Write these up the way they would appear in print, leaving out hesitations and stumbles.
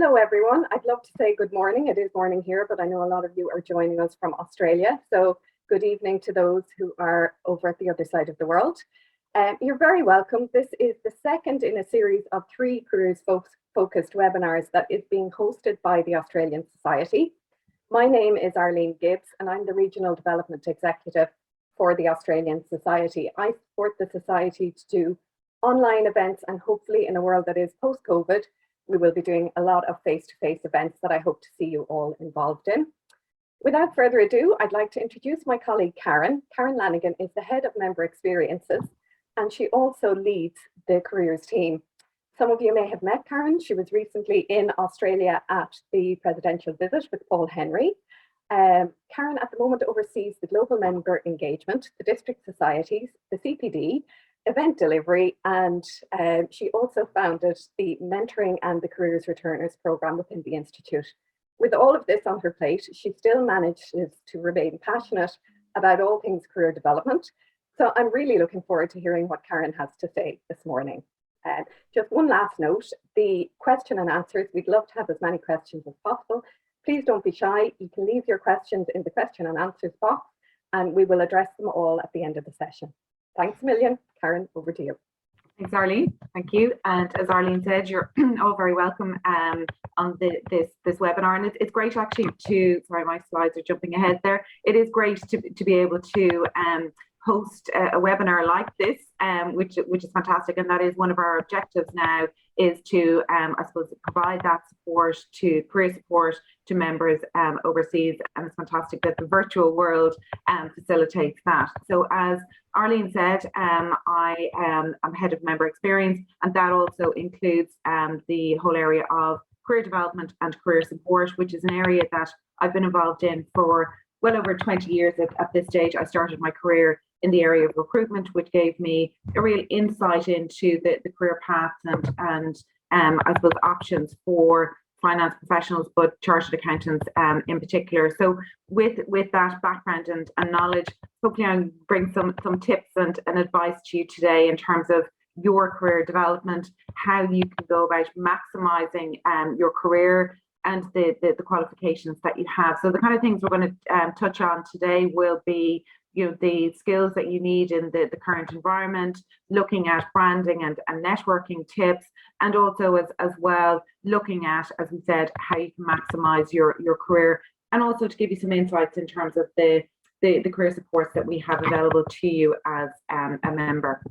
Hello, everyone. I'd love to say good morning. It is morning here, but I know a lot of you are joining us from Australia. So good evening to those who are over at the other side of the world. You're very welcome. This is the second in a series of 3 careers-focused webinars that is being hosted by the Australian Society. My name is Arlene Gibbs, and I'm the Regional Development Executive for the Australian Society. I support the Society to do online events, and hopefully in a world that is post-COVID, we will be doing a lot of face-to-face events that I hope to see you all involved in. Without further ado, I'd like to introduce my colleague Karen. Karen Lanigan is the Head of Member Experiences, and she also leads the careers team. Some of you may have met Karen. She was recently in Australia at the presidential visit with Paul Henry. Karen at the moment oversees the global member engagement, the district societies, the CPD, event delivery, and she also founded the mentoring and the careers returners program within the Institute. With all of this on her plate, she still manages to remain passionate about all things career development. So I'm really looking forward to hearing what Karen has to say this morning. Just one last note, the question and answers, we'd love to have as many questions as possible. Please don't be shy. You can leave your questions in the question and answers box, and we will address them all at the end of the session. Thanks a million. Karen, over to you. Thanks, Arlene. Thank you. And as Arlene said, you're all very welcome on this webinar. And it's great actually to, sorry, my slides are jumping ahead there. It is great to be able to host a webinar like this, which is fantastic. And that is one of our objectives now, is to, I suppose, provide that support to career support to members overseas. And it's fantastic that the virtual world facilitates that. So as Arlene said, I am head of member experience, and that also includes the whole area of career development and career support, which is an area that I've been involved in for well over 20 years at this stage. I started my career in the area of recruitment, which gave me a real insight into the career paths and I suppose options for finance professionals, but chartered accountants in particular. So with that background and knowledge, hopefully I'll bring some tips and advice to you today in terms of your career development, how you can go about maximizing your career and the qualifications that you have. So the kind of things we're going to touch on today will be, you know, the skills that you need in the current environment, looking at branding and networking tips, and also as well looking at, as we said, how you can maximize your career, and also to give you some insights in terms of the career supports that we have available to you as a member.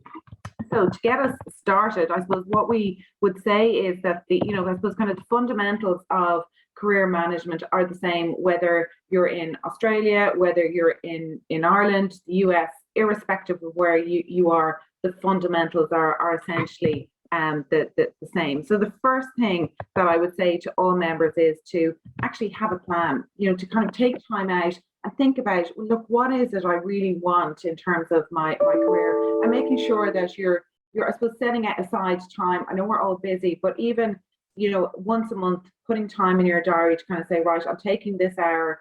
So to get us started, I suppose what we would say is that I suppose kind of the fundamentals of career management are the same, whether you're in Australia, whether you're in Ireland, the US, irrespective of where you are, the fundamentals are essentially the same. So the first thing that I would say to all members is to actually have a plan, to kind of take time out and think about, look, what is it I really want in terms of my career, and making sure that you're I suppose setting aside time. I know we're all busy, but even once a month, putting time in your diary to kind of say, right, I'm taking this hour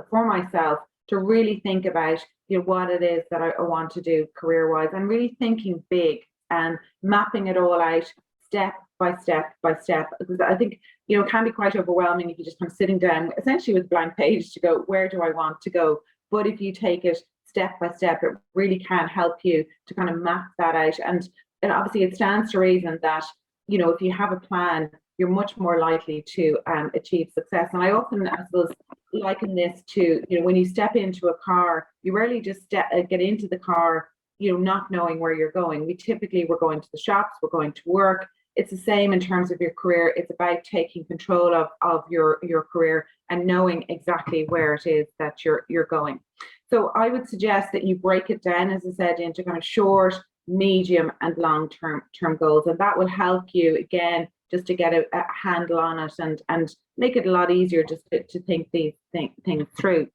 for myself to really think about what it is that I want to do career-wise, and really thinking big and mapping it all out step by step by step. Because I think it can be quite overwhelming if you're just kind of sitting down essentially with a blank page to go, where do I want to go? But if you take it step by step, it really can help you to kind of map that out. And obviously it stands to reason that if you have a plan, you're much more likely to achieve success. And I often, I suppose, liken this to, when you step into a car, you rarely just get into the car, not knowing where you're going. We're going to the shops, we're going to work. It's the same in terms of your career. It's about taking control of your career and knowing exactly where it is that you're going. So I would suggest that you break it down, as I said, into kind of short, medium and long-term goals. And that will help you, again, just to get a handle on it and make it a lot easier just to think these things through.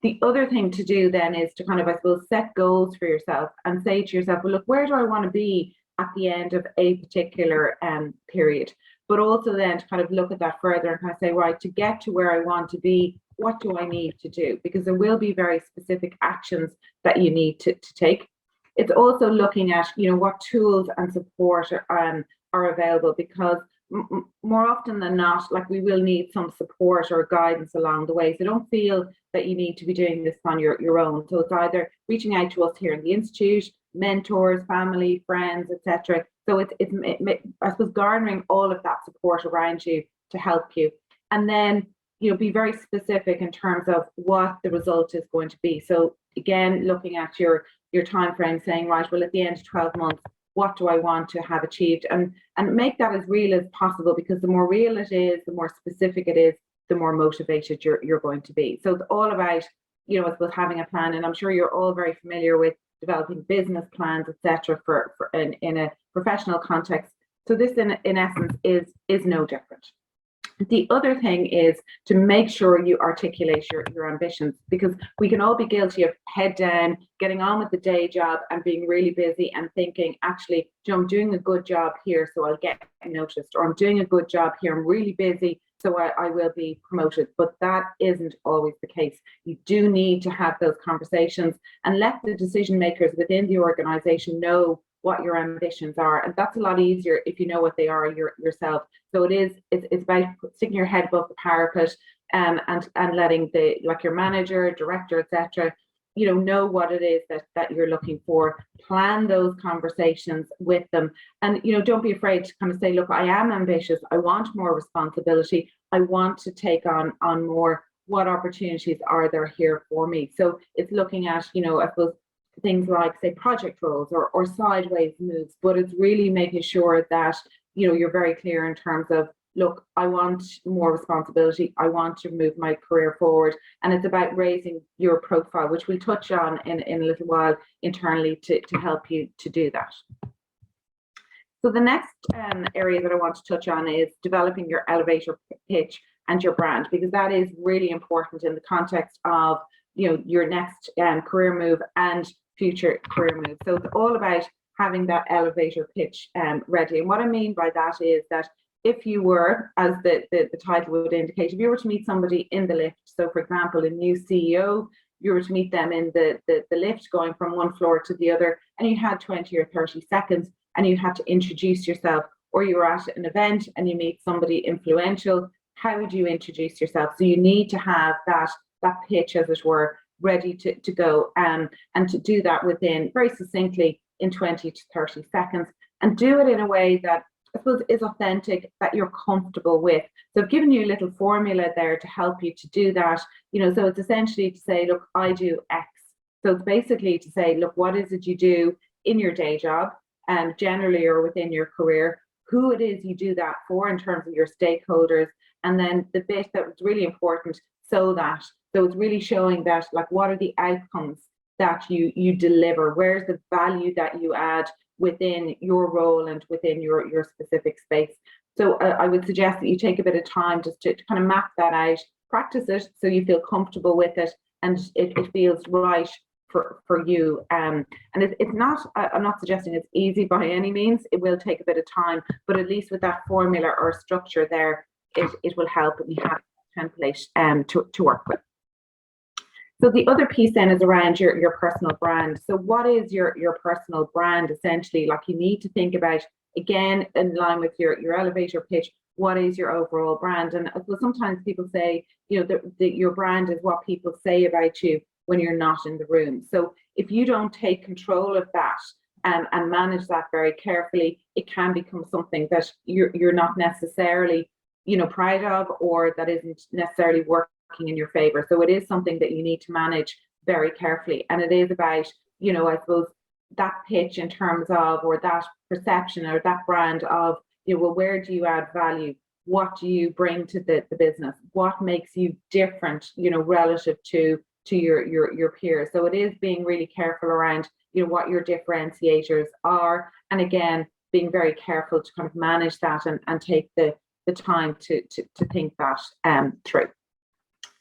The other thing to do then is to kind of, I suppose, set goals for yourself and say to yourself, well, look, where do I want to be at the end of a particular period? But also then to kind of look at that further and kind of say, right, to get to where I want to be, what do I need to do? Because there will be very specific actions that you need to take. It's also looking at, what tools and support are available, because more often than not, like we will need some support or guidance along the way. So don't feel that you need to be doing this on your own. So it's either reaching out to us here in the Institute, mentors, family, friends, etc. So it's I suppose garnering all of that support around you to help you. And then, be very specific in terms of what the result is going to be. So again, looking at your time frame, saying, right, well, at the end of 12 months, what do I want to have achieved? And make that as real as possible, because the more real it is, the more specific it is, the more motivated you're going to be. So it's all about, I suppose, having a plan. And I'm sure you're all very familiar with developing business plans, etc., for in a professional context. So this, in essence, is no different. The other thing is to make sure you articulate your ambitions, because we can all be guilty of head down, getting on with the day job and being really busy and thinking, actually, I'm doing a good job here, so I'll get noticed, or I'm doing a good job here, I'm really busy, so I will be promoted. But that isn't always the case. You do need to have those conversations and let the decision makers within the organization know what your ambitions are, and that's a lot easier if you know what they are yourself. So it's about sticking your head above the parapet, and letting your manager, director, etc., know what it is that you're looking for. Plan those conversations with them, and don't be afraid to kind of say, look, I am ambitious, I want more responsibility, I want to take on more. What opportunities are there here for me? So it's looking at, I suppose, things like, say, project roles or sideways moves, but it's really making sure that you're very clear in terms of, look, I want more responsibility, I want to move my career forward, and it's about raising your profile, which we'll touch on in a little while internally to help you to do that. So the next area that I want to touch on is developing your elevator pitch and your brand, because that is really important in the context of your next career move and future career move. So it's all about having that elevator pitch ready. And what I mean by that is that if you were, as the title would indicate, if you were to meet somebody in the lift, so for example, a new CEO, you were to meet them in the lift going from one floor to the other, and you had 20 or 30 seconds and you had to introduce yourself, or you were at an event and you meet somebody influential, how would you introduce yourself? So you need to have that pitch, as it were, ready to go, and to do that within, very succinctly, in 20 to 30 seconds, and do it in a way that I suppose is authentic, that you're comfortable with. So I've given you a little formula there to help you to do that. So it's essentially to say, look, I do X. So it's basically to say, look, what is it you do in your day job, and generally or within your career, who it is you do that for in terms of your stakeholders, and then the bit that was really important, so it's really showing that, like, what are the outcomes that you deliver, where's the value that you add within your role and within your specific space. So I would suggest that you take a bit of time just to kind of map that out, practice it so you feel comfortable with it and it feels right for you. And it's not, I'm not suggesting it's easy by any means. It will take a bit of time, but at least with that formula or structure there, it will help, and you have a template to work with. So the other piece then is around your personal brand. So what is your personal brand? Essentially, like, you need to think about, again, in line with your elevator pitch, what is your overall brand? And sometimes people say, your brand is what people say about you when you're not in the room. So if you don't take control of that and manage that very carefully, it can become something that you're not necessarily, proud of, or that isn't necessarily working in your favor. So it is something that you need to manage very carefully, and it is about, I suppose, that pitch in terms of, or that perception or that brand of, well, where do you add value? What do you bring to the business? What makes you different, relative to your peers? So it is being really careful around, what your differentiators are, and again, being very careful to kind of manage that and take the time to think that through.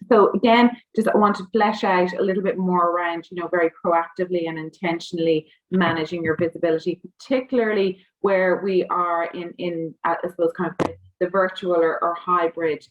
So again, just I want to flesh out a little bit more around, very proactively and intentionally managing your visibility, particularly where we are in I suppose, kind of the virtual or hybrid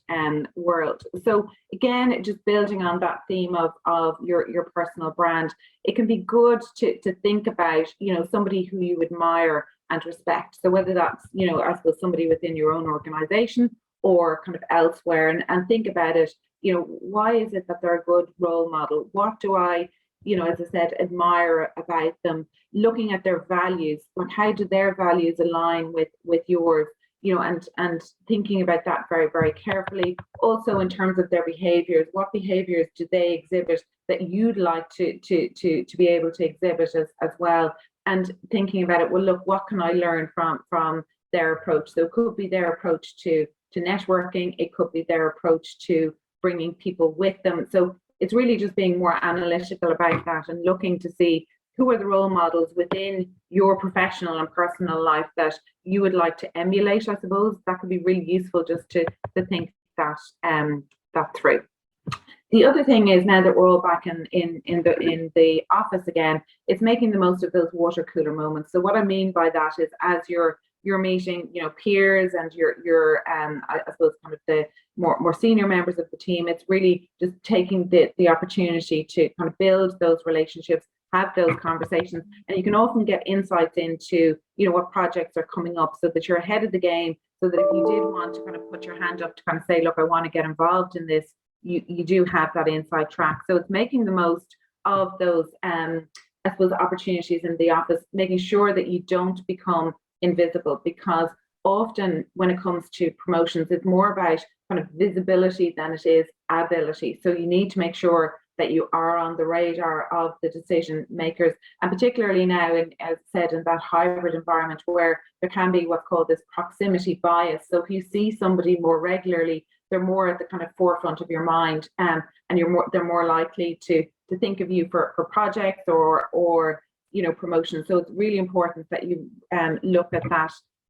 world. So again, just building on that theme of your personal brand, it can be good to think about, somebody who you admire, and respect. So whether that's, you know, I suppose somebody within your own organization or kind of elsewhere, and think about it, you know, why is it that they're a good role model? What do I, you know, as I said, admire about them? Looking at their values, like how do their values align with yours? You know, and thinking about that very, very carefully. Also, in terms of their behaviors, what behaviors do they exhibit that you'd like to be able to exhibit as well? And thinking about it, well, look, what can I learn from their approach? So it could be their approach to networking. It could be their approach to bringing people with them. So it's really just being more analytical about that and looking to see who are the role models within your professional and personal life that you would like to emulate. I suppose that could be really useful just to think that through. The other thing is, now that we're all back in the office again, it's making the most of those water cooler moments. So what I mean by that is, as you're meeting, you know, peers and your I suppose kind of the more senior members of the team, it's really just taking the opportunity to kind of build those relationships, have those conversations, and you can often get insights into, you know, what projects are coming up, so that you're ahead of the game, so that if you did want to kind of put your hand up to kind of say, look, I want to get involved in this, you do have that inside track. So it's making the most of those I suppose opportunities in the office, making sure that you don't become invisible, because often when it comes to promotions, it's more about kind of visibility than it is ability. So you need to make sure that you are on the radar of the decision makers, and particularly now, as said, in that hybrid environment where there can be what's called this proximity bias. So if you see somebody more regularly, they're more at the kind of forefront of your mind, and they're more likely to think of you for projects or you know, promotions. So it's really important that you look at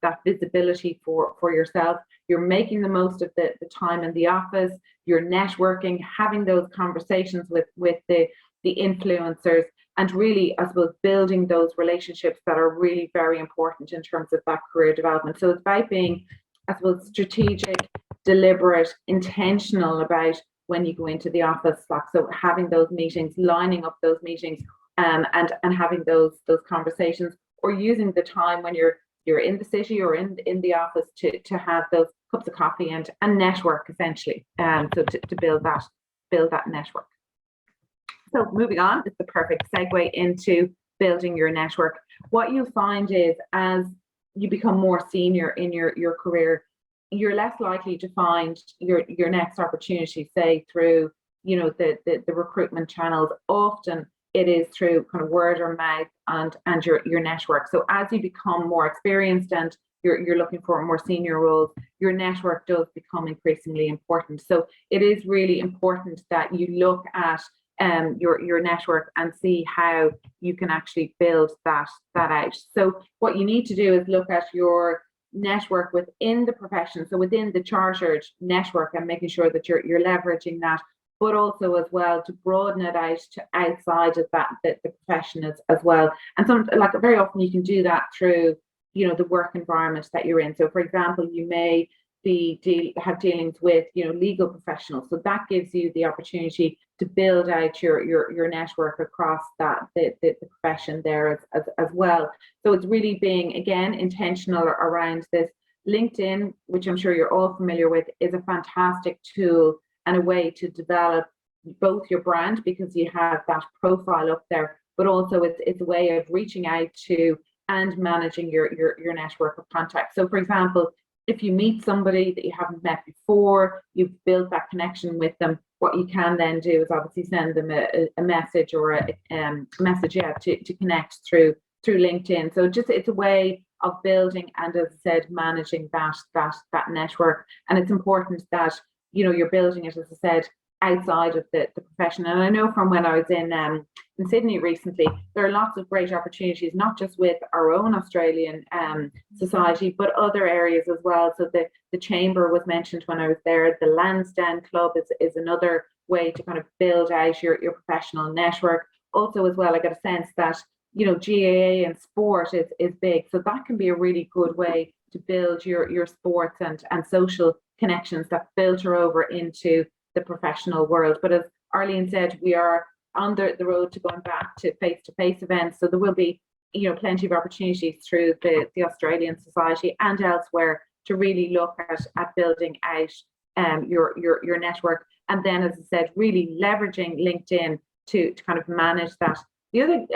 that visibility for yourself. You're making the most of the time in the office, you're networking, having those conversations with the influencers, and really, I suppose, building those relationships that are really very important in terms of that career development. So it's about being, I suppose, strategic, deliberate, intentional about when you go into the office. So having those meetings, lining up those meetings, and having those conversations, or using the time when you're in the city or in the office to have those cups of coffee and network, essentially, so to build that network. So moving on, it's the perfect segue into building your network. What you'll find is, as you become more senior in your career, you're less likely to find your next opportunity, say, through, you know, the recruitment channels. Often it is through kind of word of mouth and your network. So as you become more experienced and you're looking for more senior roles, your network does become increasingly important. So it is really important that you look at your network and see how you can actually build that out. So what you need to do is look at your network within the profession, so within the chartered network, and making sure that you're leveraging that, but also as well to broaden it out to outside of that, the profession as well. And like very often you can do that through, you know, the work environment that you're in. So for example, you may have dealings with, you know, legal professionals. So that gives you the opportunity to build out your network across the profession there as well. So it's really being, again, intentional around this. LinkedIn, which I'm sure you're all familiar with, is a fantastic tool and a way to develop both your brand, because you have that profile up there, but also it's a way of reaching out to and managing your network of contacts. So for example, if you meet somebody that you haven't met before, you've built that connection with them, what you can then do is obviously send them a message or a message, to connect through LinkedIn. So just, it's a way of building and, as I said, managing that network. And it's important that, you know, you're building it, as I said, outside of the profession. And I know from when I was in Sydney recently, there are lots of great opportunities, not just with our own Australian society, but other areas as well. So the chamber was mentioned when I was there. The Lansdowne Club is another way to kind of build out your professional network. Also as well, I get a sense that, you know, GAA and sport is big. So that can be a really good way to build your sports and social connections that filter over into the professional world. But as Arlene said, we are on the road to going back to face-to-face events. So there will be plenty of opportunities through the Australian Society and elsewhere to really look at building out your network. And then, as I said, really leveraging LinkedIn to kind of manage that. The other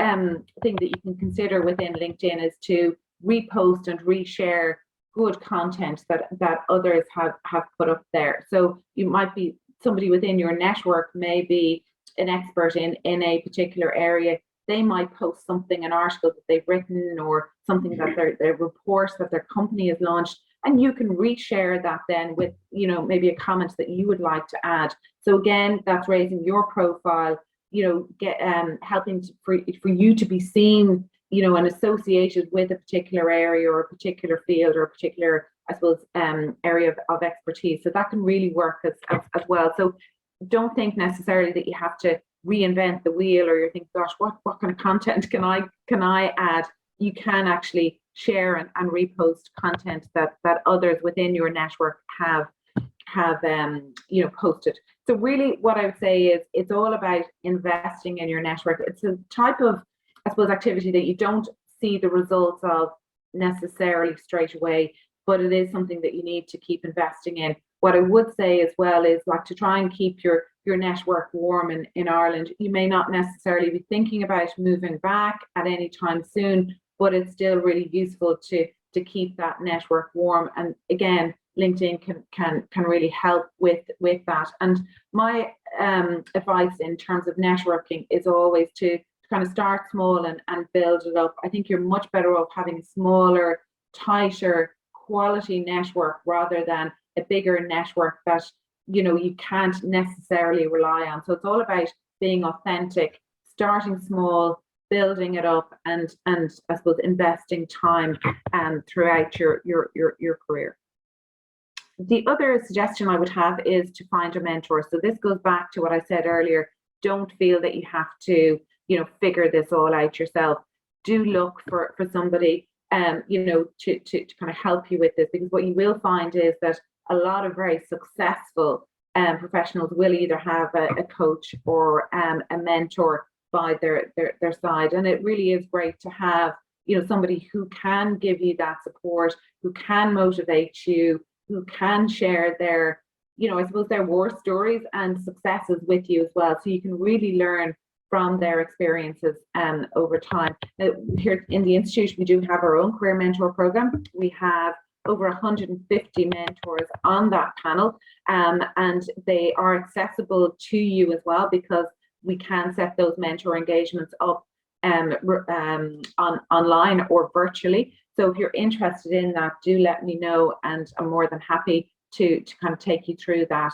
thing that you can consider within LinkedIn is to repost and reshare good content that others have put up there. So you might be somebody within your network, may be an expert in a particular area. They might post something, an article that they've written, or something that their report that their company has launched, and you can reshare that then with maybe a comment that you would like to add. So again, that's raising your profile, helping for you to be seen, and associated with a particular area or a particular field or a particular, I suppose, area of expertise. So that can really work as well. So don't think necessarily that you have to reinvent the wheel, or you think, gosh, what kind of content can I add? You can actually share and repost content that others within your network have posted. So really what I would say is it's all about investing in your network. It's a type of, I suppose, activity that you don't see the results of necessarily straight away, but it is something that you need to keep investing in. What I would say as well is, like, to try and keep your network warm in Ireland. You may not necessarily be thinking about moving back at any time soon, but it's still really useful to keep that network warm. And again, LinkedIn can really help with that. And my advice in terms of networking is always to kind of start small and build it up. I think you're much better off having a smaller, tighter, quality network rather than a bigger network that you can't necessarily rely on. So it's all about being authentic, starting small, building it up, and I suppose investing time throughout your career. The other suggestion I would have is to find a mentor. So this goes back to what I said earlier. Don't feel that you have to figure this all out yourself. Do look for somebody to kind of help you with this, because what you will find is that a lot of very successful professionals will either have a coach or a mentor by their side. And it really is great to have somebody who can give you that support, who can motivate you, who can share their I suppose their war stories and successes with you as well, so you can really learn from their experiences over time. Here in the Institute, we do have our own career mentor program. We have over 150 mentors on that panel, and they are accessible to you as well, because we can set those mentor engagements up online or virtually. So if you're interested in that, do let me know, and I'm more than happy to kind of take you through that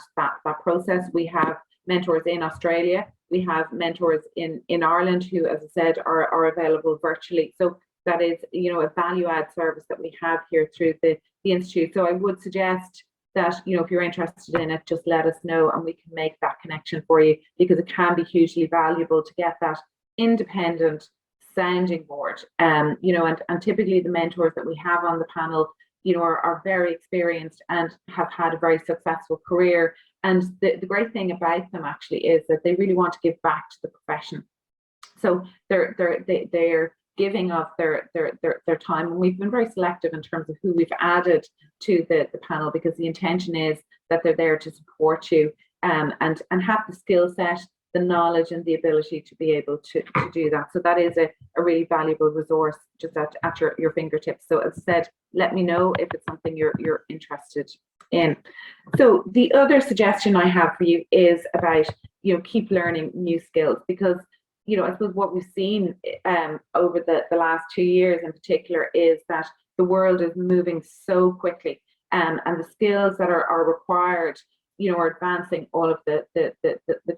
process. We have mentors in Australia. We have mentors in Ireland who, as I said, are available virtually. So that is, a value add service that we have here through the Institute. So I would suggest that, if you're interested in it, just let us know and we can make that connection for you, because it can be hugely valuable to get that independent sounding board. And typically the mentors that we have on the panel, are very experienced and have had a very successful career. And the great thing about them actually is that they really want to give back to the profession. So they're giving of their time, and we've been very selective in terms of who we've added to the panel, because the intention is that they're there to support you and have the skill set, the knowledge, and the ability to be able to do that. So that is a really valuable resource just at your fingertips. So as I said, let me know if it's something you're interested in. So the other suggestion I have for you is about keep learning new skills, because I suppose what we've seen over the last 2 years in particular is that the world is moving so quickly, and the skills that are required are advancing all of the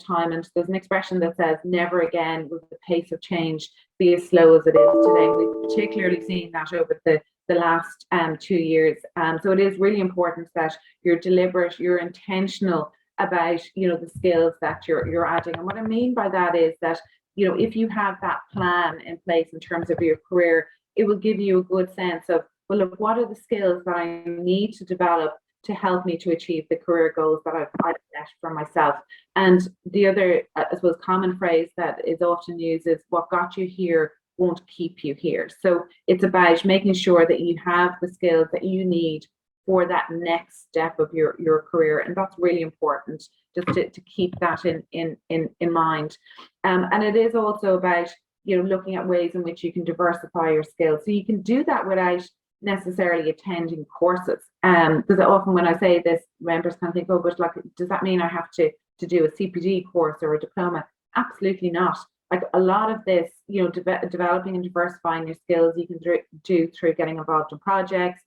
time. And there's an expression that says, never again will the pace of change be as slow as it is today. We've particularly seen that over the last 2 years. So it is really important that you're deliberate, you're intentional about the skills that you're adding. And what I mean by that is that if you have that plan in place in terms of your career, it will give you a good sense of, well, look, what are the skills that I need to develop to help me to achieve the career goals that I've set for myself. And the other, I suppose, common phrase that is often used is, what got you here won't keep you here. So it's about making sure that you have the skills that you need for that next step of your career, and that's really important, just to keep that in mind. And it is also about, looking at ways in which you can diversify your skills. So you can do that without necessarily attending courses. Because often when I say this, members can think, oh, but like, does that mean I have to do a CPD course or a diploma? Absolutely not. Like, a lot of this, developing and diversifying your skills, you can do through getting involved in projects,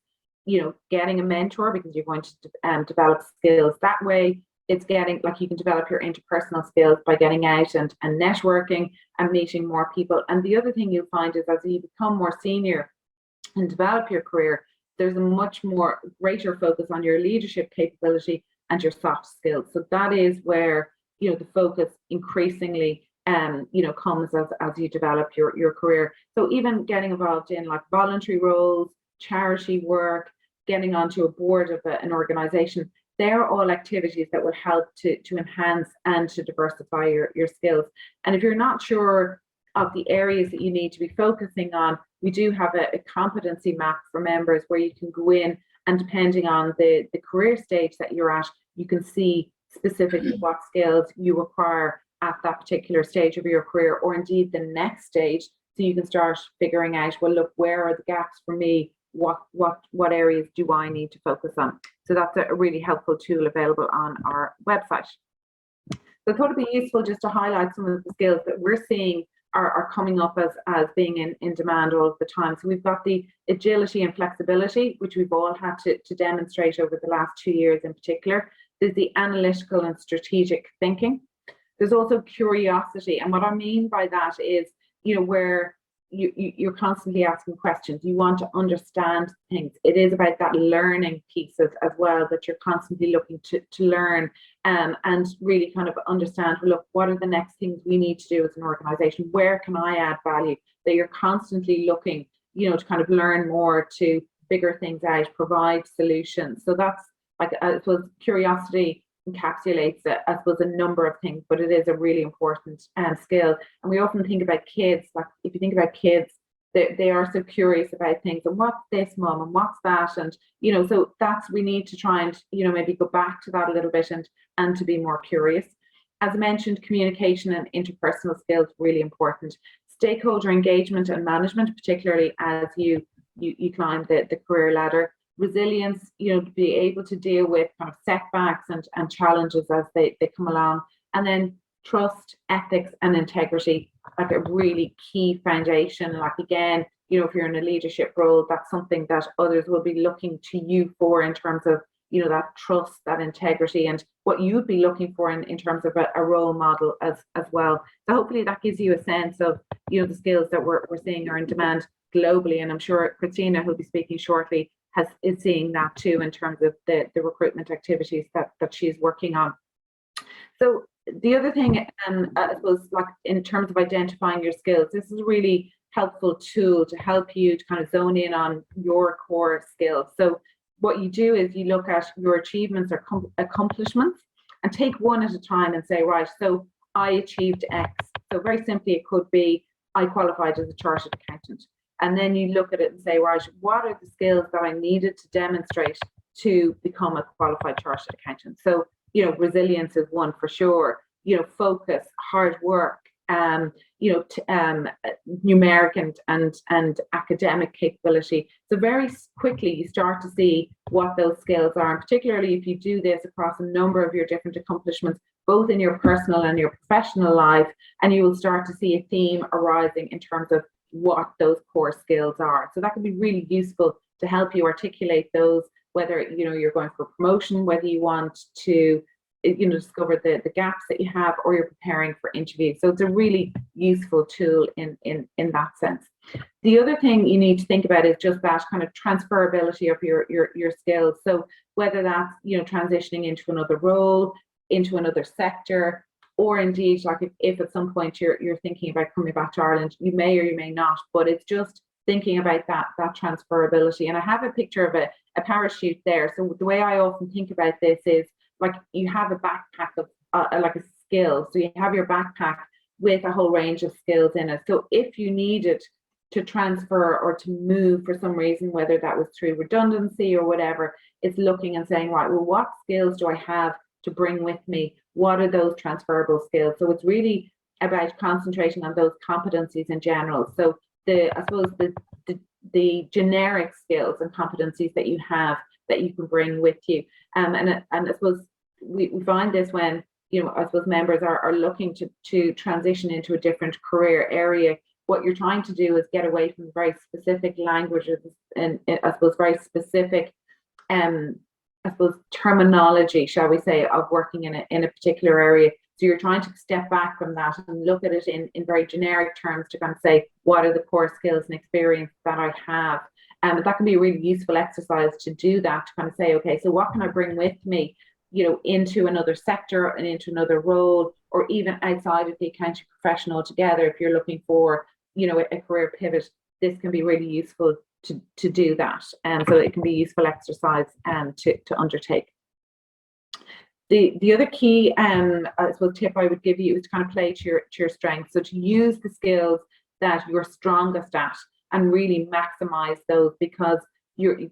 getting a mentor, because you're going to develop skills that way. It's getting, like, you can develop your interpersonal skills by getting out and networking and meeting more people. And the other thing you'll find is, as you become more senior and develop your career, there's a much more greater focus on your leadership capability and your soft skills. So that is where, the focus increasingly comes as you develop your career. So even getting involved in, like, voluntary roles, charity work, getting onto a board of an organization, they're all activities that will help to enhance and to diversify your skills. And if you're not sure of the areas that you need to be focusing on, we do have a competency map for members where you can go in, and depending on the career stage that you're at, you can see specifically what skills you require at that particular stage of your career, or indeed the next stage. So you can start figuring out, well, look, where are the gaps for me? What areas do I need to focus on? So that's a really helpful tool available on our website. So I thought it'd be useful just to highlight some of the skills that we're seeing are coming up as being in demand all of the time. So we've got the agility and flexibility, which we've all had to demonstrate over the last 2 years in particular. There's the analytical and strategic thinking. There's also curiosity. And what I mean by that is, where you're constantly asking questions. You want to understand things. It is about that learning piece as well, that you're constantly looking to learn, and really kind of understand, well, look, what are the next things we need to do as an organization? Where can I add value? That you're constantly looking, to kind of learn more, to figure things out, provide solutions. So that's, like, I suppose curiosity encapsulates, I suppose, a number of things, but it is a really important skill. And we often think about kids, like, if you think about kids, they are so curious about things, and what's this, mom, and what's that, and so we need to try and maybe go back to that a little bit, and to be more curious. As I mentioned, communication and interpersonal skills, really important. Stakeholder engagement and management, particularly as you climb the career ladder. Resilience, to be able to deal with kind of setbacks and challenges as they come along. And then trust, ethics, and integrity, like a really key foundation. Like, again, if you're in a leadership role, that's something that others will be looking to you for, in terms of, that trust, that integrity, and what you'd be looking for in terms of a role model as well. So hopefully that gives you a sense of, the skills that we're seeing are in demand globally. And I'm sure Christina, who'll be speaking shortly, is seeing that too, in terms of the recruitment activities that she's working on. So the other thing, I suppose, like, in terms of identifying your skills, this is a really helpful tool to help you to kind of zone in on your core skills. So what you do is you look at your achievements or accomplishments, and take one at a time and say, right, so I achieved X. So very simply, it could be, I qualified as a chartered accountant. And then you look at it and say, right, what are the skills that I needed to demonstrate to become a qualified chartered accountant? So, resilience is one for sure. Focus, hard work, numeric and academic capability. So very quickly you start to see what those skills are, and particularly if you do this across a number of your different accomplishments, both in your personal and your professional life, and you will start to see a theme arising in terms of what those core skills are. So that can be really useful to help you articulate those, whether you're going for promotion, whether you want to discover the gaps that you have, or you're preparing for interviews. So it's a really useful tool in that sense. The other thing you need to think about is just that kind of transferability of your skills. So whether that's transitioning into another role, into another sector, or indeed, like, if at some point you're thinking about coming back to Ireland, you may or you may not, but it's just thinking about that transferability. And I have a picture of a parachute there. So the way I often think about this is, like, you have a backpack of like a skill. So you have your backpack with a whole range of skills in it. So if you needed to transfer or to move for some reason, whether that was through redundancy or whatever, it's looking and saying, right, well, what skills do I have to bring with me? What are those transferable skills? So it's really about concentrating on those competencies in general. So I suppose the generic skills and competencies that you have that you can bring with you. And I suppose we find this when, I suppose members are looking to transition into a different career area. What you're trying to do is get away from very specific languages and I suppose very specific I suppose terminology, shall we say, of working in a particular area. So you're trying to step back from that and look at it in very generic terms to kind of say, what are the core skills and experience that I have? That can be a really useful exercise to do that, to kind of say, okay, so what can I bring with me, into another sector and into another role, or even outside of the accounting profession altogether. If you're looking for, a career pivot, this can be really useful to do that. So it can be a useful exercise to undertake. The other key, I suppose, tip I would give you is to kind of play to your strengths. So to use the skills that you're strongest at and really maximize those, because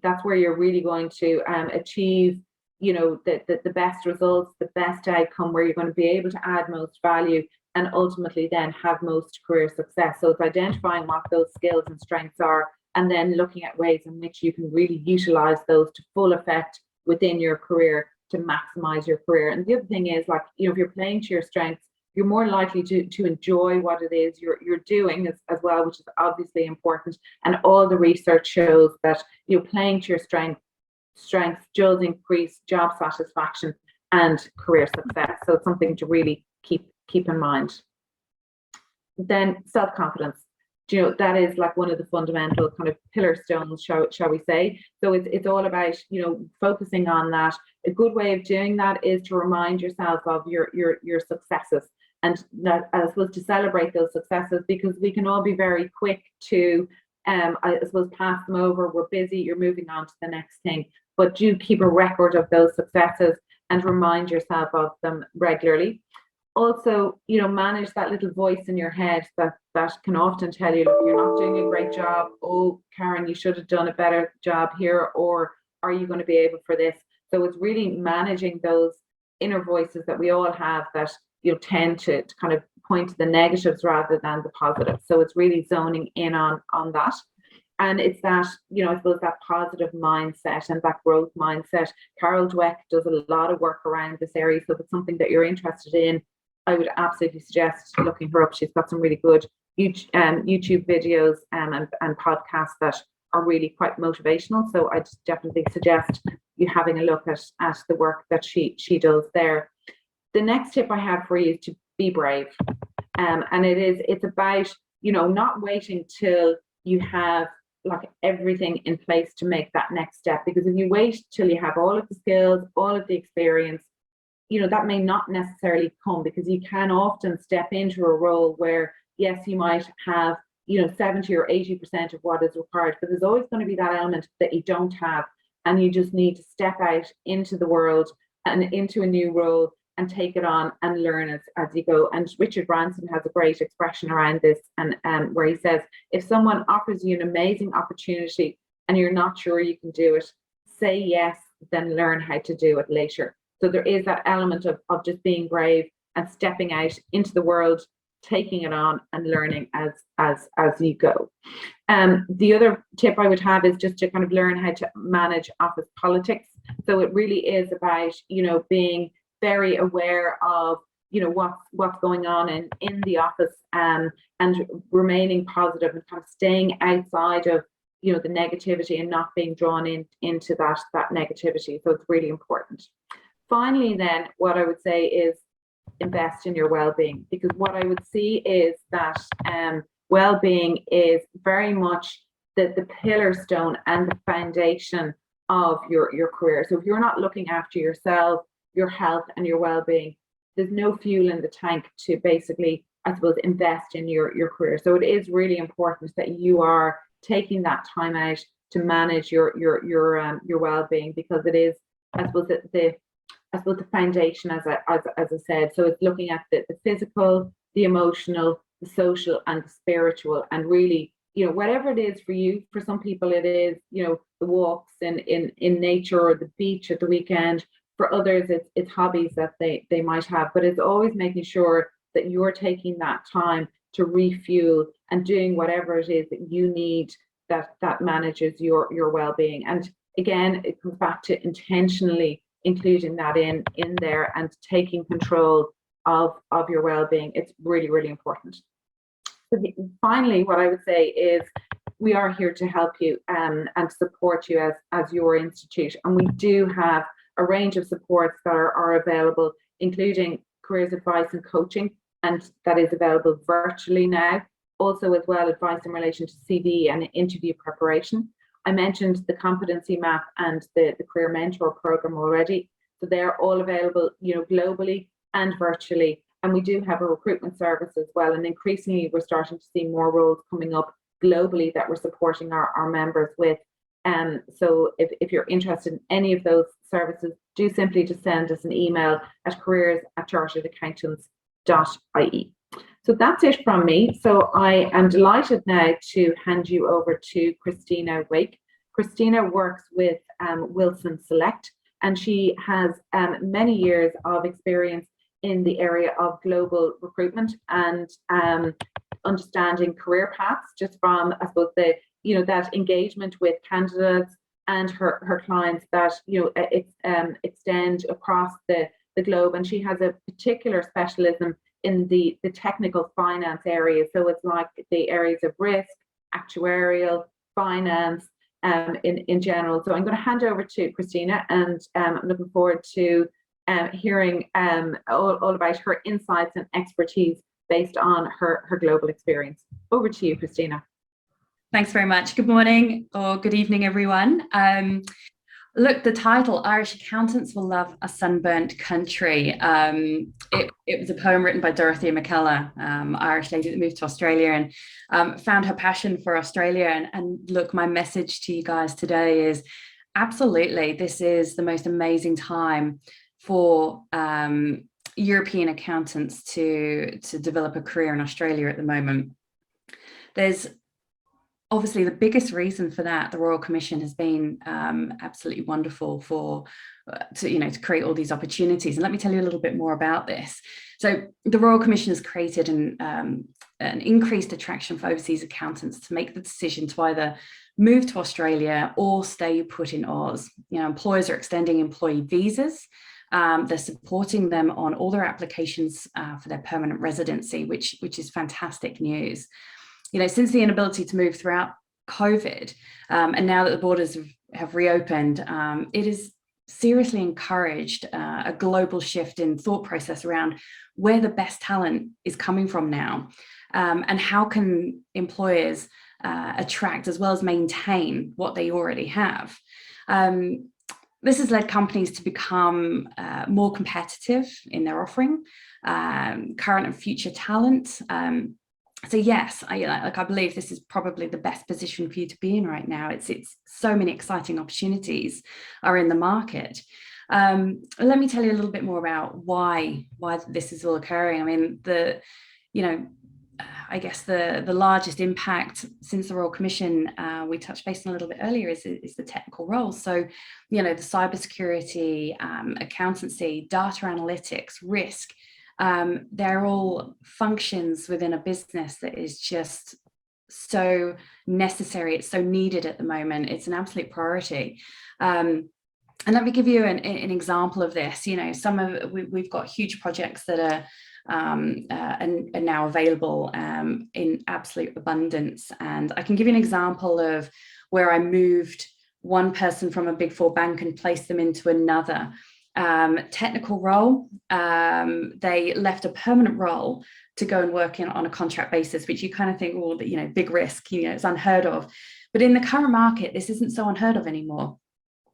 that's where you're really going to achieve, the best results, the best outcome, where you're going to be able to add most value and ultimately then have most career success. So it's identifying what those skills and strengths are, and then looking at ways in which you can really utilize those to full effect within your career to maximize your career. And the other thing is, like, if you're playing to your strengths, you're more likely to enjoy what it is you're doing as well, which is obviously important. And all the research shows that playing to your strengths does increase job satisfaction and career success. So it's something to really keep in mind. Then self-confidence. That is like one of the fundamental kind of pillar stones, shall we say. So it's all about, focusing on that. A good way of doing that is to remind yourself of your successes, and that, I suppose, to celebrate those successes, because we can all be very quick to, I suppose, pass them over. We're busy, you're moving on to the next thing, but do keep a record of those successes and remind yourself of them regularly. Also, manage that little voice in your head that can often tell you, you're not doing a great job. Oh, Karen, you should have done a better job here. Or are you going to be able for this? So it's really managing those inner voices that we all have that tend to kind of point to the negatives rather than the positives. So it's really zoning in on that. And it's that, I suppose, that positive mindset and that growth mindset. Carol Dweck does a lot of work around this area. So if it's something that you're interested in, I would absolutely suggest looking her up. She's got some really good YouTube videos and podcasts that are really quite motivational. So I definitely suggest you having a look at the work that she does there. The next tip I have for you is to be brave. And it's about, not waiting till you have like everything in place to make that next step. Because if you wait till you have all of the skills, all of the experience, that may not necessarily come, because you can often step into a role where, yes, you might have, 70 or 80% of what is required, but there's always going to be that element that you don't have. And you just need to step out into the world and into a new role and take it on and learn as you go. And Richard Branson has a great expression around this, and where he says, if someone offers you an amazing opportunity and you're not sure you can do it, say yes, then learn how to do it later. So there is that element of just being brave and stepping out into the world, taking it on and learning as you go. The other tip I would have is just to kind of learn how to manage office politics. So it really is about, being very aware of, what's going on in the office, and remaining positive and kind of staying outside of, the negativity and not being drawn into that negativity. So it's really important. Finally, then, what I would say is invest in your well-being, because what I would see is that well-being is very much the pillar stone and the foundation of your career. So if you're not looking after yourself, your health and your well-being, there's no fuel in the tank to basically, I suppose, invest in your career. So it is really important that you are taking that time out to manage your well-being, because it is, I suppose, the foundation, as I said. So it's looking at the physical, the emotional, the social, and the spiritual, and really, whatever it is for you. For some people it is, the walks in nature or the beach at the weekend. For others, it's hobbies that they might have, but it's always making sure that you're taking that time to refuel and doing whatever it is that you need that manages your well-being. And again, it comes back to intentionally including that in there and taking control of your well-being. It's really, really important. So finally, what I would say is we are here to help you and support you as your institute. And we do have a range of supports that are available, including careers advice and coaching, and that is available virtually now. Also, as well, advice in relation to CV and interview preparation. I mentioned the competency map and the career mentor program already. So they're all available, globally and virtually. And we do have a recruitment service as well. And increasingly, we're starting to see more roles coming up globally that we're supporting our members with. So if you're interested in any of those services, do simply just send us an email at careers@charteredaccountants.ie. So that's it from me. So I am delighted now to hand you over to Christina Wake. Christina works with Wilson Select, and she has many years of experience in the area of global recruitment and understanding career paths, just from, I suppose, that engagement with candidates and her clients that extend across the globe. And she has a particular specialism in the technical finance area. So it's like the areas of risk, actuarial, finance, in general. So I'm going to hand over to Christina, and I'm looking forward to hearing all about her insights and expertise based on her global experience. Over to you, Christina. Thanks very much. Good morning or good evening, everyone. Look, the title, Irish Accountants Will Love a Sunburnt Country. It was a poem written by Dorothea McKellar, Irish lady that moved to Australia and found her passion for Australia. And look, my message to you guys today is absolutely, this is the most amazing time for European accountants to develop a career in Australia at the moment. There's obviously the biggest reason for that, the Royal Commission has been absolutely wonderful to create all these opportunities. And let me tell you a little bit more about this. So the Royal Commission has created an increased attraction for overseas accountants to make the decision to either move to Australia or stay put in Oz. Employers are extending employee visas. They're supporting them on all their applications for their permanent residency, which is fantastic news. Since the inability to move throughout COVID, and now that the borders have reopened, it has seriously encouraged a global shift in thought process around where the best talent is coming from now, and how can employers attract as well as maintain what they already have. This has led companies to become more competitive in their offering, current and future talent. So yes, I believe this is probably the best position for you to be in right now. It's so many exciting opportunities are in the market. Let me tell you a little bit more about why this is all occurring. I mean, I guess the largest impact since the Royal Commission we touched base on a little bit earlier is the technical roles. So, the cybersecurity, accountancy, data analytics, risk. They're all functions within a business that is just so necessary. It's so needed at the moment. It's an absolute priority. And let me give you an example of this. We've got huge projects that are now available in absolute abundance. And I can give you an example of where I moved one person from a Big Four bank and placed them into another. Technical role, they left a permanent role to go and work on a contract basis, which you kind of think, well, big risk, it's unheard of. But in the current market, this isn't so unheard of anymore.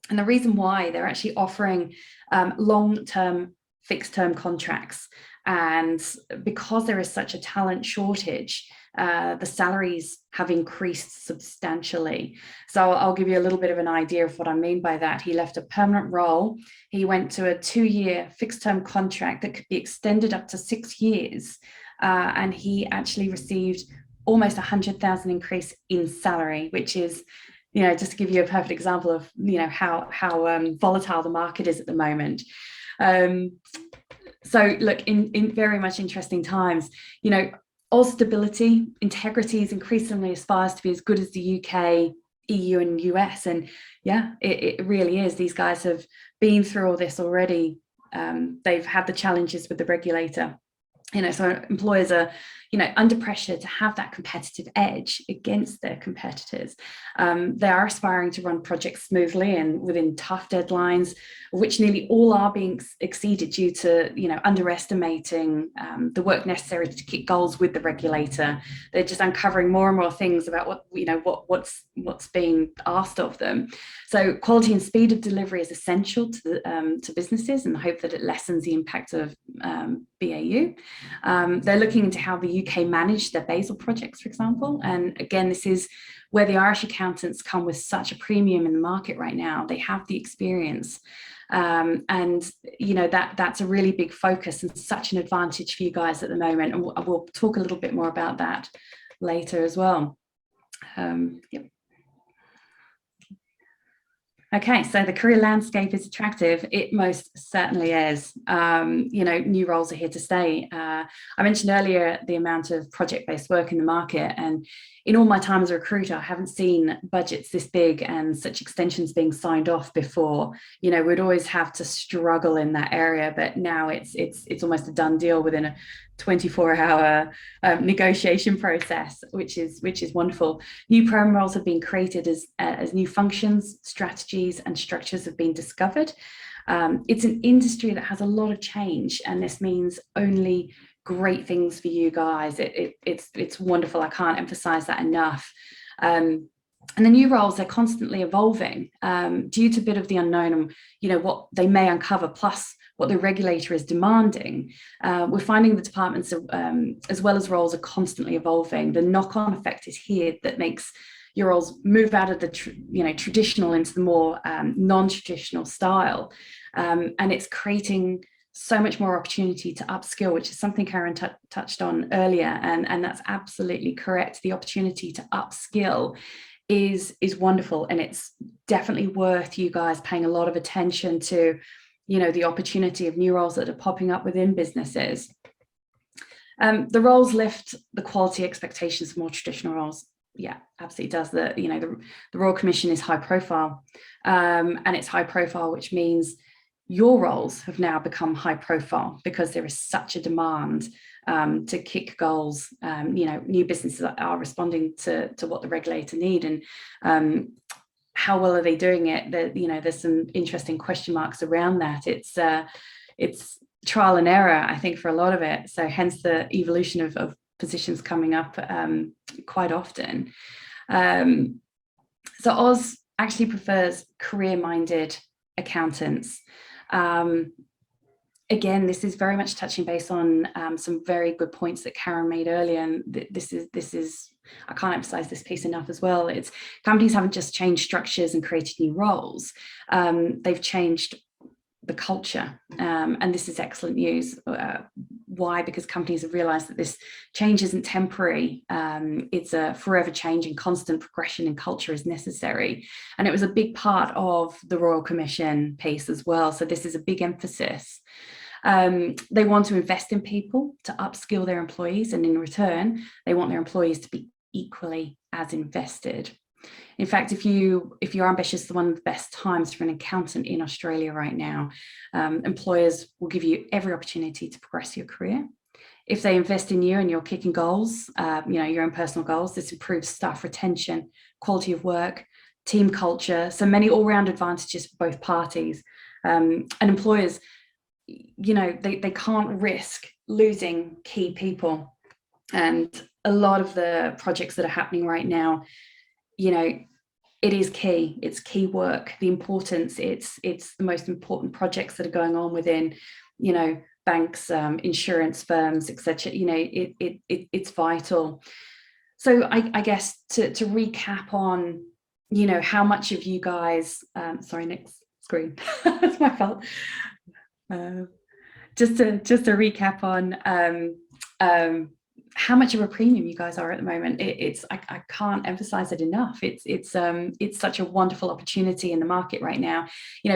And the reason why, they're actually offering long-term fixed-term contracts. And because there is such a talent shortage, the salaries have increased substantially. So I'll give you a little bit of an idea of what I mean by that. He left a permanent role. He went to a 2-year fixed term contract that could be extended up to 6 years. And he actually received almost 100,000 increase in salary, which is, just to give you a perfect example of, how volatile the market is at the moment. So look, in very much interesting times, Oz stability, integrity is increasingly aspires to be as good as the UK, EU and US. And yeah, it really is. These guys have been through all this already. They've had the challenges with the regulator. So employers are, under pressure to have that competitive edge against their competitors. They are aspiring to run projects smoothly and within tough deadlines, which nearly all are being exceeded due to, underestimating the work necessary to keep goals with the regulator. They're just uncovering more and more things about what's being asked of them. So quality and speed of delivery is essential to businesses, and I hope that it lessens the impact of BAU. They're looking into how the UK manage their Basel projects, for example. And again, this is where the Irish accountants come with such a premium in the market right now. They have the experience. And that's a really big focus and such an advantage for you guys at the moment. And we'll talk a little bit more about that later as well. Yep. Okay, so the career landscape is attractive. It most certainly is. New roles are here to stay. I mentioned earlier the amount of project-based work in the market, and in all my time as a recruiter, I haven't seen budgets this big and such extensions being signed off before. We'd always have to struggle in that area, but now it's almost a done deal within a 24-hour negotiation process, which is wonderful. New perm roles have been created as new functions, strategies, and structures have been discovered. It's an industry that has a lot of change, and this means only great things for you guys. It's wonderful. I can't emphasize that enough. And the new roles, they're constantly evolving due to a bit of the unknown and what they may uncover, plus what the regulator is demanding. We're finding the departments as well as roles are constantly evolving. The knock-on effect is here that makes your roles move out of the traditional into the more non-traditional style, and it's creating so much more opportunity to upskill, which is something Karen touched on earlier, and that's absolutely correct. The opportunity to upskill is wonderful, and it's definitely worth you guys paying a lot of attention to the opportunity of new roles that are popping up within businesses. The roles lift the quality expectations for more traditional roles. Yeah, absolutely does. The Royal Commission is high profile, and it's high profile, which means your roles have now become high profile because there is such a demand to kick goals. New businesses are responding to what the regulator need, and how well are they doing it? There's some interesting question marks around that. It's trial and error, I think, for a lot of it. So hence the evolution of positions coming up quite often. So Oz actually prefers career-minded accountants. Again, this is very much touching base on some very good points that Karen made earlier, and this is I can't emphasize this piece enough as well. It's companies haven't just changed structures and created new roles. They've changed the culture, and this is excellent news. Why? Because companies have realized that this change isn't temporary. It's a forever change, and constant progression in culture is necessary. And it was a big part of the Royal Commission piece as well. So this is a big emphasis. They want to invest in people to upskill their employees, and in return, they want their employees to be equally as invested. In fact, if you're ambitious, one of the best times for an accountant in Australia right now. Employers will give you every opportunity to progress your career. If they invest in you and you're kicking goals, your own personal goals, this improves staff retention, quality of work, team culture, so many all-round advantages for both parties. And employers, they can't risk losing key people. And a lot of the projects that are happening right now, it is key. It's key work. The importance, it's the most important projects that are going on within, banks, insurance firms, etc. It's vital. So I guess to recap on, how much of you guys, sorry, next screen, that's my fault. Just to recap on how much of a premium you guys are at the moment. I can't emphasize it enough. It's such a wonderful opportunity in the market right now.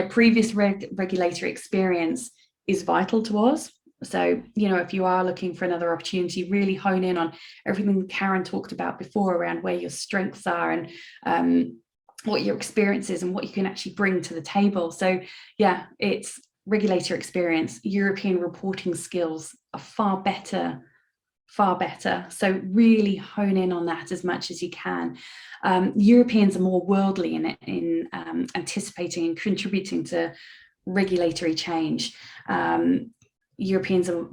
Previous regulatory experience is vital to us. So, if you are looking for another opportunity, really hone in on everything Karen talked about before around where your strengths are and what your experience is and what you can actually bring to the table. So yeah, it's regulatory experience. European reporting skills are far better. So really hone in on that as much as you can. Europeans are more worldly in anticipating and contributing to regulatory change. Europeans are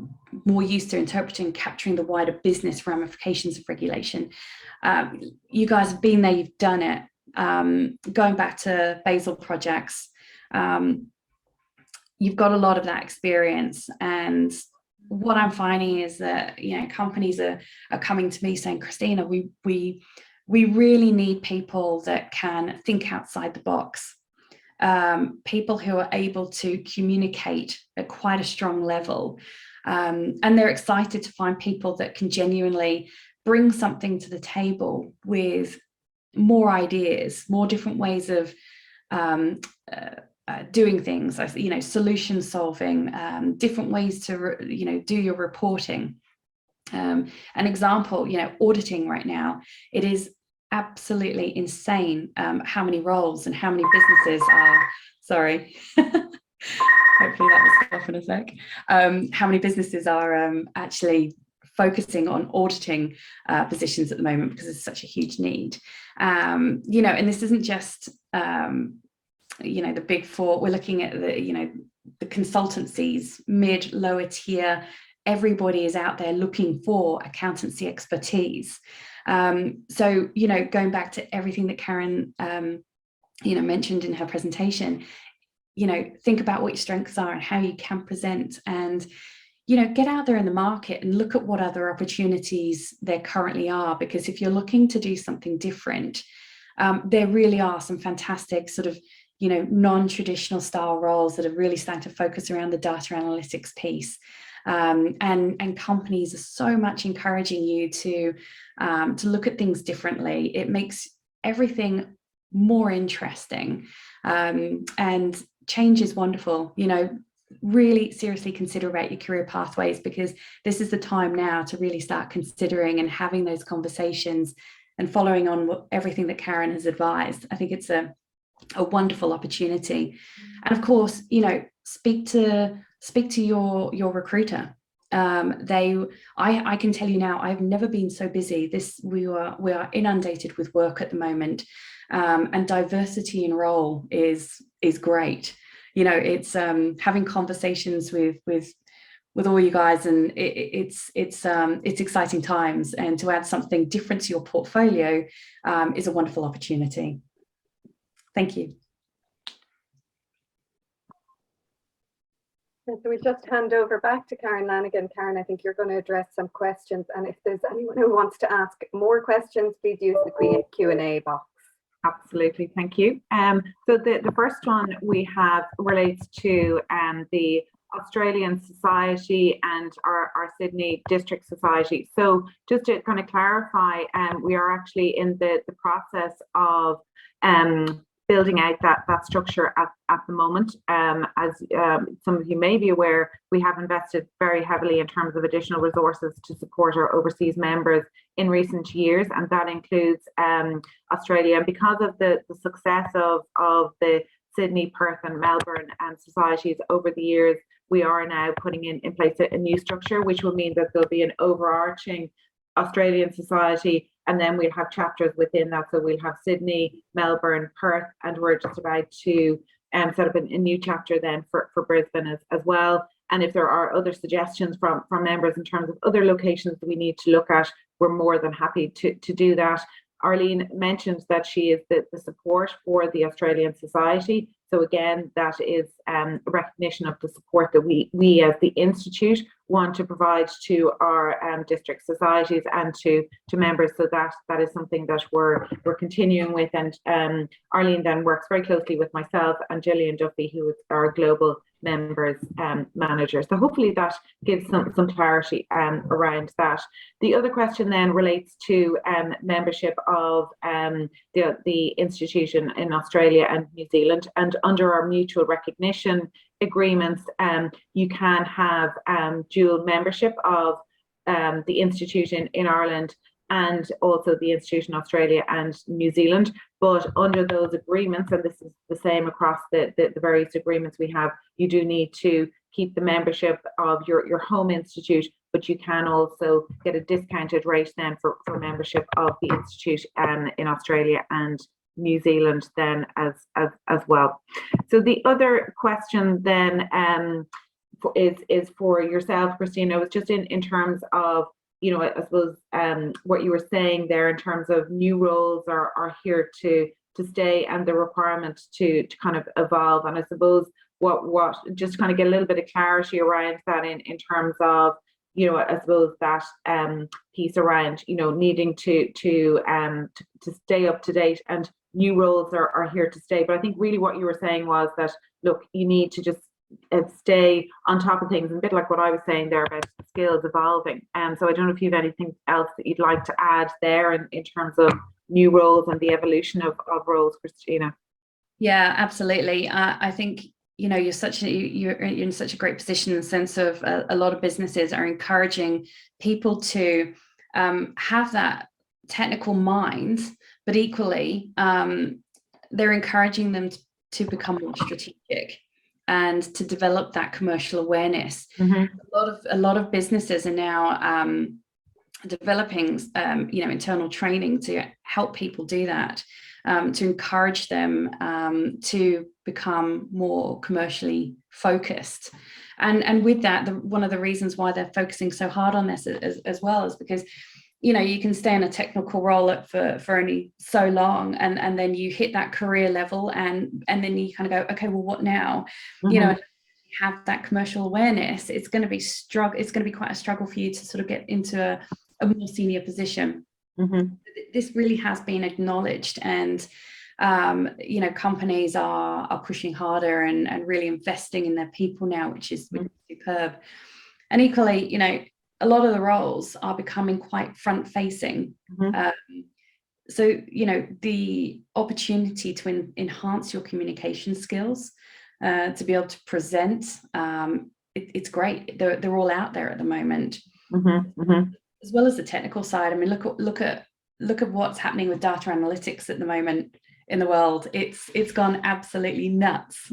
more used to interpreting and capturing the wider business ramifications of regulation. You guys have been there, you've done it. Going back to Basel projects, you've got a lot of that experience, and what I'm finding is that companies are coming to me saying, Christina, we really need people that can think outside the box, people who are able to communicate at quite a strong level, and they're excited to find people that can genuinely bring something to the table with more ideas, more different ways of doing things, solution solving, different ways to do your reporting. An example, auditing right now, it is absolutely insane how many roles and how many businesses are, sorry, hopefully that was off in a sec, how many businesses are actually focusing on auditing positions at the moment because there's such a huge need. And this isn't just the big four. We're looking at the consultancies, mid, lower tier. Everybody is out there looking for accountancy expertise. So going back to everything that Karen mentioned in her presentation, think about what your strengths are and how you can present, and get out there in the market and look at what other opportunities there currently are, because if you're looking to do something different, there really are some fantastic sort of non-traditional style roles that are really starting to focus around the data analytics piece, and companies are so much encouraging you to look at things differently. It makes everything more interesting, and change is wonderful. Really seriously consider about your career pathways, because this is the time now to really start considering and having those conversations and following on everything that Karen has advised. I think it's a wonderful opportunity. And of course, speak to your recruiter. I can tell you now, I've never been so busy. We are inundated with work at the moment, and diversity in role is great. It's having conversations with all you guys, and it's exciting times, and to add something different to your portfolio is a wonderful opportunity. Thank you. So we just hand over back to Karen Lanigan. Karen, I think you're going to address some questions, and if there's anyone who wants to ask more questions, please use the Q&A box. Absolutely, thank you. So the first one we have relates to the Australian Society and our Sydney District Society. So just to kind of clarify, we are actually in the process of building out that structure at the moment. As some of you may be aware, we have invested very heavily in terms of additional resources to support our overseas members in recent years, and that includes Australia. And because of the success of the Sydney, Perth and Melbourne societies over the years, we are now putting in place a new structure, which will mean that there'll be an overarching Australian society, and then we'll have chapters within that. So we'll have Sydney, Melbourne, Perth, and we're just about to set up a new chapter then for Brisbane as well. And if there are other suggestions from members in terms of other locations that we need to look at, we're more than happy to do that. Arlene mentioned that she is the support for the Australian Society. So again, that is a recognition of the support that we as the Institute want to provide to our district societies and to members. So that is something that we're continuing with. And Arlene then works very closely with myself and Gillian Duffy, who is our global members manager. So hopefully that gives some clarity around that. The other question then relates to membership of the institution in Australia and New Zealand. And under our mutual recognition agreements, you can have dual membership of the institute in Ireland and also the institute in Australia and New Zealand. But under those agreements, and this is the same across the various agreements we have, you do need to keep the membership of your home institute, but you can also get a discounted rate then for membership of the institute in Australia and New Zealand then as well. So the other question then is for yourself, Christine. It was just in terms of, you know, I suppose what you were saying there in terms of new roles are here to stay and the requirement to kind of evolve. And I suppose what just kind of get a little bit of clarity around that in terms of, you know, I suppose that piece around, you know, needing to stay up to date, and new roles are here to stay. But I think really what you were saying was that, look, you need to just stay on top of things, and a bit like what I was saying there about skills evolving. So I don't know if you have anything else that you'd like to add there in terms of new roles and the evolution of roles, Christina. Yeah, absolutely. I think, you know, you're in such a great position in the sense of a lot of businesses are encouraging people to have that technical mind, but equally they're encouraging them to become more strategic and to develop that commercial awareness. Mm-hmm. A lot of businesses are now developing you know, internal training to help people do that, to encourage them to become more commercially focused. And with that, one of the reasons why they're focusing so hard on this as well is because, you know, you can stay in a technical role for only so long, and then you hit that career level, and then you kind of go, okay, well, what now? Mm-hmm. You know, have that commercial awareness. It's going to be quite a struggle for you to sort of get into a more senior position. Mm-hmm. This really has been acknowledged, and you know, companies are pushing harder and really investing in their people now, which is superb. And equally, you know, a lot of the roles are becoming quite front facing. Mm-hmm. So, you know, the opportunity to enhance your communication skills, to be able to present, it's great. They're all out there at the moment. Mm-hmm. Mm-hmm. As well as the technical side. I mean, look at what's happening with data analytics at the moment in the world. It's gone absolutely nuts,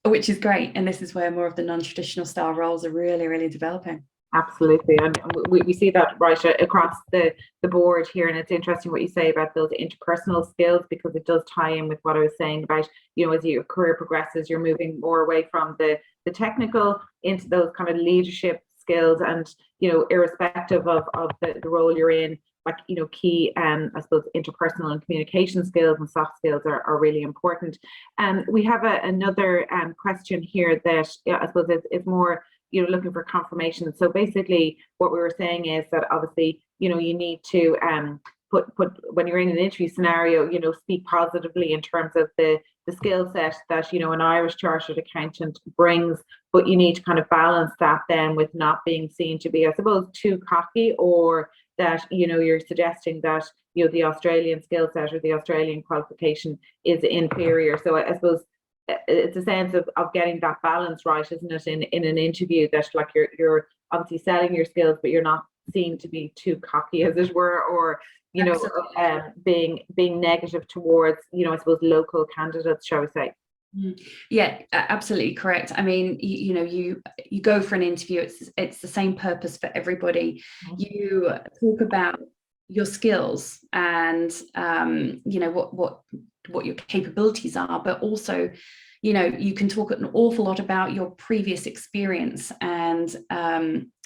which is great. And this is where more of the non-traditional style roles are really, really developing. Absolutely, and we see that right across the board here. And it's interesting what you say about those interpersonal skills, because it does tie in with what I was saying about, you know, as your career progresses, you're moving more away from the technical into those kind of leadership skills. And, you know, irrespective of the role you're in, like, you know, key I suppose interpersonal and communication skills and soft skills are really important. We have another question here that I suppose is more, you know, looking for confirmation. So basically what we were saying is that obviously, you know, you need to put when you're in an interview scenario, you know, speak positively in terms of the skill set that, you know, an Irish chartered accountant brings, but you need to kind of balance that then with not being seen to be, I suppose, too cocky, or that, you know, you're suggesting that, you know, the Australian skill set or the Australian qualification is inferior. So I suppose it's a sense of getting that balance right, isn't it, in an interview, that like you're obviously selling your skills, but you're not seen to be too cocky, as it were, or, you know, being negative towards, you know, I suppose local candidates, shall we say. Yeah, absolutely correct. I mean, you know, you go for an interview, it's the same purpose for everybody. Mm-hmm. You talk about your skills and you know, what your capabilities are, but also, you know, you can talk an awful lot about your previous experience and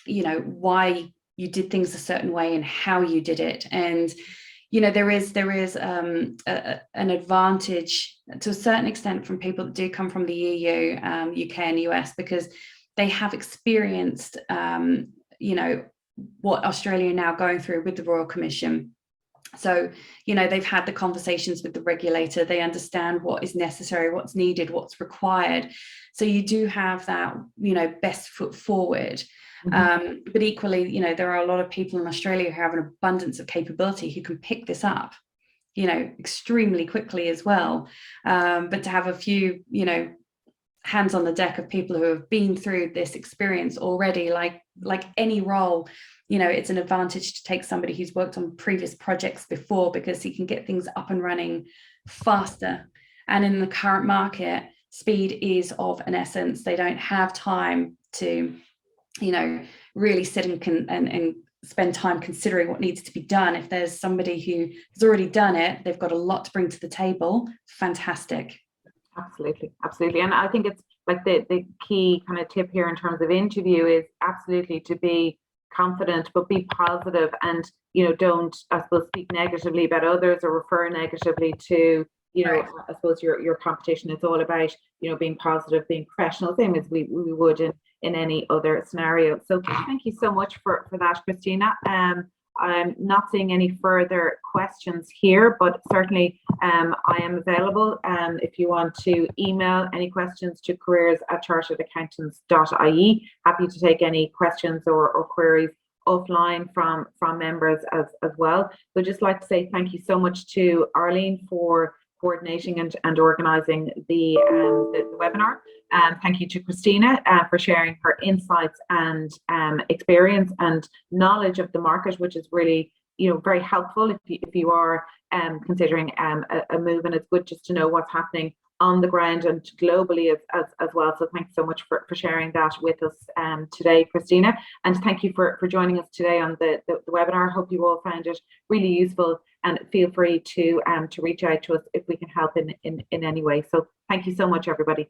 you know, why you did things a certain way and how you did it. And there is an advantage to a certain extent from people that do come from the EU, UK and US, because they have experienced, what Australia are now going through with the Royal Commission. So, they've had the conversations with the regulator, they understand what is necessary, what's needed, what's required. So you do have that, best foot forward. But equally, there are a lot of people in Australia who have an abundance of capability who can pick this up, extremely quickly as well. But to have a few, hands on the deck of people who have been through this experience already, like any role, it's an advantage to take somebody who's worked on previous projects before, because he can get things up and running faster. And in the current market, speed is of an essence. They don't have time to, really sit and spend time considering what needs to be done. If there's somebody who has already done it, they've got a lot to bring to the table. Fantastic. Absolutely. And I think it's like the key kind of tip here in terms of interview is absolutely to be confident, but be positive, and don't, I suppose, speak negatively about others or refer negatively to Right. I suppose your competition. Is all about being positive, being professional, same as we would in any other scenario. So thank you so much for that, Christina. I'm not seeing any further questions here, but certainly I am available if you want to email any questions to careers@charteredaccountants.ie. Happy to take any questions or queries offline from members as well. So just like to say thank you so much to Arlene for coordinating and organising the webinar. Thank you to Christina for sharing her insights and experience and knowledge of the market, which is really very helpful if you are considering a move, and it's good just to know what's happening on the ground and globally as well. So thanks so much for sharing that with us today, Christina, and thank you for joining us today on the webinar. Hope you all found it really useful, and feel free to reach out to us if we can help in any way. So thank you so much, everybody.